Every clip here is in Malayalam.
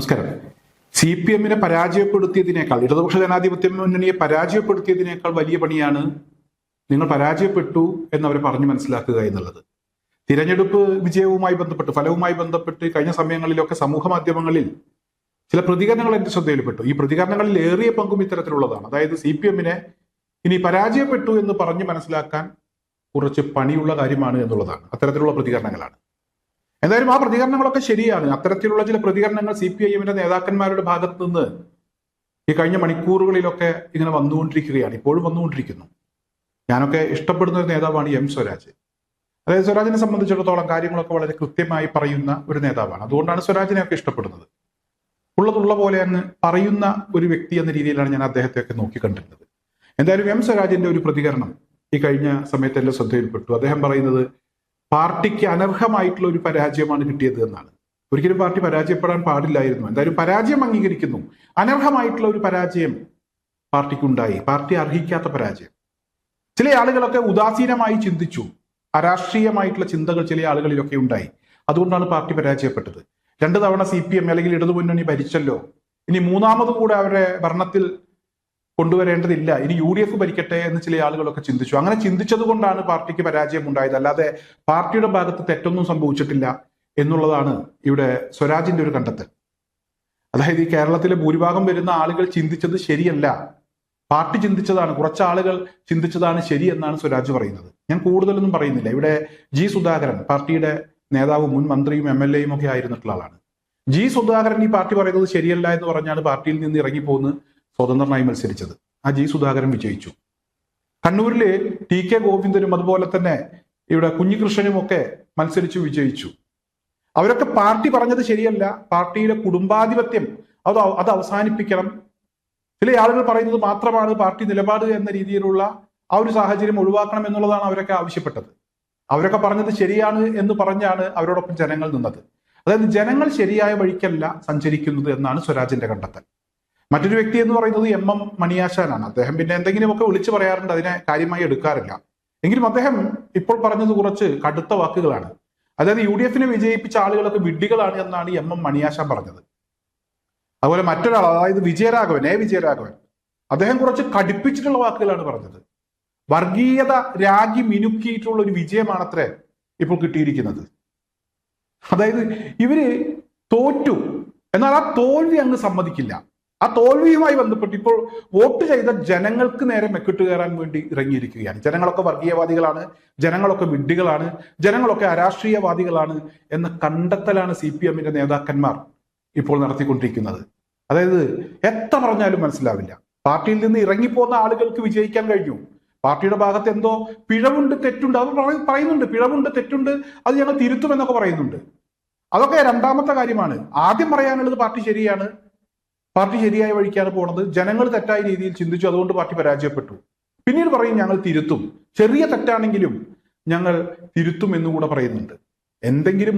നമസ്കാരം. CPM-നെ പരാജയപ്പെടുത്തിയതിനേക്കാൾ, ഇടതുപക്ഷ ജനാധിപത്യ മുന്നണിയെ പരാജയപ്പെടുത്തിയതിനേക്കാൾ വലിയ പണിയാണ് നിങ്ങൾ പരാജയപ്പെട്ടു എന്നവരെ പറഞ്ഞു മനസ്സിലാക്കുക എന്നുള്ളത്. തിരഞ്ഞെടുപ്പ് വിജയവുമായി ബന്ധപ്പെട്ട്, ഫലവുമായി ബന്ധപ്പെട്ട് കഴിഞ്ഞ സമയങ്ങളിലൊക്കെ സമൂഹ മാധ്യമങ്ങളിൽ ചില പ്രതികരണങ്ങൾ എന്റെ ശ്രദ്ധയിൽപ്പെട്ടു. ഈ പ്രതികരണങ്ങളിൽ ഏറിയ പങ്കും ഇത്തരത്തിലുള്ളതാണ്. അതായത് CPM-നെ ഇനി പരാജയപ്പെട്ടു എന്ന് പറഞ്ഞ് മനസ്സിലാക്കാൻ കുറച്ച് പണിയുള്ള കാര്യമാണ് എന്നുള്ളതാണ്. അത്തരത്തിലുള്ള പ്രതികരണങ്ങളാണ്. എന്തായാലും ആ പ്രതികരണങ്ങളൊക്കെ ശരിയാണ്. അത്തരത്തിലുള്ള ചില പ്രതികരണങ്ങൾ CPIM-ന്റെ നേതാക്കന്മാരുടെ ഭാഗത്ത് നിന്ന് ഈ കഴിഞ്ഞ മണിക്കൂറുകളിലൊക്കെ ഇങ്ങനെ വന്നുകൊണ്ടിരിക്കുകയാണ്, ഇപ്പോഴും വന്നുകൊണ്ടിരിക്കുന്നു. ഞാനൊക്കെ ഇഷ്ടപ്പെടുന്ന ഒരു നേതാവാണ് M സ്വരാജ്. അതായത് സ്വരാജിനെ സംബന്ധിച്ചിടത്തോളം കാര്യങ്ങളൊക്കെ വളരെ കൃത്യമായി പറയുന്ന ഒരു നേതാവാണ്. അതുകൊണ്ടാണ് സ്വരാജിനെയൊക്കെ ഇഷ്ടപ്പെടുന്നത്. ഉള്ളതുള്ള പോലെ അങ്ങ് പറയുന്ന ഒരു വ്യക്തി എന്ന രീതിയിലാണ് ഞാൻ അദ്ദേഹത്തെയൊക്കെ നോക്കിക്കണ്ടിരുന്നത്. എന്തായാലും M സ്വരാജിന്റെ ഒരു പ്രതികരണം ഈ കഴിഞ്ഞ സമയത്ത് എല്ലാം ശ്രദ്ധയിൽപ്പെട്ടു. അദ്ദേഹം പറയുന്നത് പാർട്ടിക്ക് അനർഹമായിട്ടുള്ള ഒരു പരാജയമാണ് കിട്ടിയത് എന്നാണ്. ഒരിക്കലും പാർട്ടി പരാജയപ്പെടാൻ പാടില്ലായിരുന്നു. എന്തായാലും പരാജയം അംഗീകരിക്കുന്നു. അനർഹമായിട്ടുള്ള ഒരു പരാജയം പാർട്ടിക്കുണ്ടായി, പാർട്ടി അർഹിക്കാത്ത പരാജയം. ചില ആളുകളൊക്കെ ഉദാസീനമായി ചിന്തിച്ചു, അരാഷ്ട്രീയമായിട്ടുള്ള ചിന്തകൾ ചില ആളുകളിലൊക്കെ ഉണ്ടായി. അതുകൊണ്ടാണ് പാർട്ടി പരാജയപ്പെട്ടത്. 2 തവണ CPM അല്ലെങ്കിൽ ഇടതുമുന്നണി ഭരിച്ചല്ലോ, ഇനി മൂന്നാമതും കൂടെ അവരെ ഭരണത്തിൽ കൊണ്ടുവരേണ്ടതില്ല, ഇനി UDF ഭരിക്കട്ടെ എന്ന് ചില ആളുകളൊക്കെ ചിന്തിച്ചു. അങ്ങനെ ചിന്തിച്ചത് കൊണ്ടാണ് പാർട്ടിക്ക് പരാജയം ഉണ്ടായത്, അല്ലാതെ പാർട്ടിയുടെ ഭാഗത്ത് തെറ്റൊന്നും സംഭവിച്ചിട്ടില്ല എന്നുള്ളതാണ് ഇവിടെ സ്വരാജിന്റെ ഒരു കണ്ടെത്തൽ. അതായത് ഈ കേരളത്തിലെ ഭൂരിഭാഗം വരുന്ന ആളുകൾ ചിന്തിച്ചത് ശരിയല്ല, പാർട്ടി ചിന്തിച്ചതാണ്, കുറച്ച് ആളുകൾ ചിന്തിച്ചതാണ് ശരി എന്നാണ് സ്വരാജ് പറയുന്നത്. ഞാൻ കൂടുതലൊന്നും പറയുന്നില്ല. ഇവിടെ G സുധാകരൻ പാർട്ടിയുടെ നേതാവും മുൻ മന്ത്രിയും MLA-യും ഒക്കെ ആയിരുന്നിട്ടുള്ള ആളാണ്. G സുധാകരൻ ഈ പാർട്ടി പറയുന്നത് ശരിയല്ല എന്ന് പറഞ്ഞാണ് പാർട്ടിയിൽ നിന്ന് ഇറങ്ങിപ്പോന്ന് സ്വതന്ത്രനായി മത്സരിച്ചത്. ആ G സുധാകരൻ വിജയിച്ചു. കണ്ണൂരില് TK ഗോവിന്ദനും അതുപോലെ തന്നെ ഇവിടെ കുഞ്ഞികൃഷ്ണനും ഒക്കെ മത്സരിച്ചു വിജയിച്ചു. അവരൊക്കെ പാർട്ടി പറഞ്ഞത് ശരിയല്ല, പാർട്ടിയുടെ കുടുംബാധിപത്യം അത് അവസാനിപ്പിക്കണം, ചില ആളുകൾ പറയുന്നത് മാത്രമാണ് പാർട്ടി നിലപാട് എന്ന രീതിയിലുള്ള ആ ഒരു സാഹചര്യം ഒഴിവാക്കണം എന്നുള്ളതാണ് അവരൊക്കെ ആവശ്യപ്പെട്ടത്. അവരൊക്കെ പറഞ്ഞത് ശരിയാണ് എന്ന് പറഞ്ഞാണ് അവരോടൊപ്പം ജനങ്ങൾ നിന്നത്. അതായത് ജനങ്ങൾ ശരിയായ വഴിക്കല്ല സഞ്ചരിക്കുന്നത് എന്നാണ് സ്വരാജിന്റെ കണ്ടെത്തൽ. മറ്റൊരു വ്യക്തി എന്ന് പറയുന്നത് MM മണിയാശാനാണ്. അദ്ദേഹം പിന്നെ എന്തെങ്കിലുമൊക്കെ വിളിച്ചു പറയാറുണ്ട്, അതിനെ കാര്യമായി എടുക്കാറില്ല. എങ്കിലും അദ്ദേഹം ഇപ്പോൾ പറഞ്ഞത് കുറച്ച് കടുത്ത വാക്കുകളാണ്. അതായത് UDF-നെ വിജയിപ്പിച്ച ആളുകളൊക്കെ വിഡ്ഢികളാണ് എന്നാണ് MM മണിയാശാൻ പറഞ്ഞത്. അതുപോലെ മറ്റൊരാൾ, അതായത് വിജയരാഘവൻ, അദ്ദേഹം കുറച്ച് കടുപ്പിച്ചിട്ടുള്ള വാക്കുകളാണ് പറഞ്ഞത്. വർഗീയത രാഗി മിനുക്കിയിട്ടുള്ള ഒരു വിജയമാണത്രേ ഇപ്പോൾ കിട്ടിയിരിക്കുന്നത്. അതായത് ഇവര് തോറ്റു, എന്നാൽ ആ തോൽവി അങ്ങ് സമ്മതിക്കില്ല. ആ തോൽവിയുമായി ബന്ധപ്പെട്ട് ഇപ്പോൾ വോട്ട് ചെയ്ത ജനങ്ങൾക്ക് നേരെ മെക്കിട്ട് കയറാൻ വേണ്ടി ഇറങ്ങിയിരിക്കുകയാണ്. ജനങ്ങളൊക്കെ വർഗീയവാദികളാണ്, ജനങ്ങളൊക്കെ വിഡ്ഢികളാണ്, ജനങ്ങളൊക്കെ അരാഷ്ട്രീയവാദികളാണ് എന്ന കണ്ടെത്തലാണ് CPM-ന്റെ നേതാക്കന്മാർ ഇപ്പോൾ നടത്തിക്കൊണ്ടിരിക്കുന്നത്. അതായത് എത്ര പറഞ്ഞാലും മനസ്സിലാവില്ല. പാർട്ടിയിൽ നിന്ന് ഇറങ്ങിപ്പോകുന്ന ആളുകൾക്ക് വിജയിക്കാൻ കഴിഞ്ഞു. പാർട്ടിയുടെ ഭാഗത്ത് എന്തോ പിഴവുണ്ട്, തെറ്റുണ്ട്, അത് പറയുന്നുണ്ട്. പിഴവുണ്ട്, തെറ്റുണ്ട്, അത് ഞങ്ങൾ തിരുത്തുമെന്നൊക്കെ പറയുന്നുണ്ട്. അതൊക്കെ രണ്ടാമത്തെ കാര്യമാണ്. ആദ്യം പറയാനുള്ളത് പാർട്ടി ശരിയാണ്, പാർട്ടി ശരിയായ വഴിക്കാണ് പോണത്, ജനങ്ങൾ തെറ്റായ രീതിയിൽ ചിന്തിച്ചു, അതുകൊണ്ട് പാർട്ടി പരാജയപ്പെട്ടു. പിന്നീട് പറയും ഞങ്ങൾ തിരുത്തും, ചെറിയ തെറ്റാണെങ്കിലും ഞങ്ങൾ തിരുത്തും എന്നുകൂടെ പറയുന്നുണ്ട്. ഏതെങ്കിലും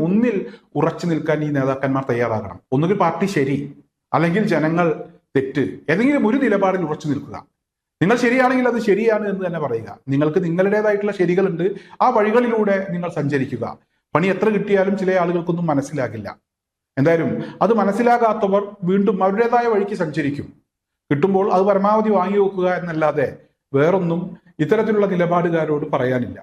ഒന്നിൽ ഉറച്ചു നിൽക്കാൻ ഈ നേതാക്കന്മാർ തയ്യാറാകണം. ഒന്നുകിൽ പാർട്ടി ശരി, അല്ലെങ്കിൽ ജനങ്ങൾ തെറ്റ്, ഏതെങ്കിലും ഒരു നിലപാടിൽ ഉറച്ചു നിൽക്കുക. നിങ്ങൾ ശരിയാണെങ്കിൽ അത് ശരിയാണ് എന്ന് തന്നെ പറയുക. നിങ്ങൾക്ക് നിങ്ങളുടേതായിട്ടുള്ള ശരികളുണ്ട്, ആ വഴികളിലൂടെ നിങ്ങൾ സഞ്ചരിക്കുക. പണി എത്ര കിട്ടിയാലും ചില ആളുകൾക്കൊന്നും മനസ്സിലാകില്ല. എന്തായാലും അത് മനസ്സിലാകാത്തവർ വീണ്ടും അവരുടേതായ വഴിക്ക് സഞ്ചരിക്കും. കിട്ടുമ്പോൾ അത് പരമാവധി വാങ്ങി വെക്കുക എന്നല്ലാതെ വേറൊന്നും ഇത്തരത്തിലുള്ള നിലപാടുകാരോട് പറയാനില്ല.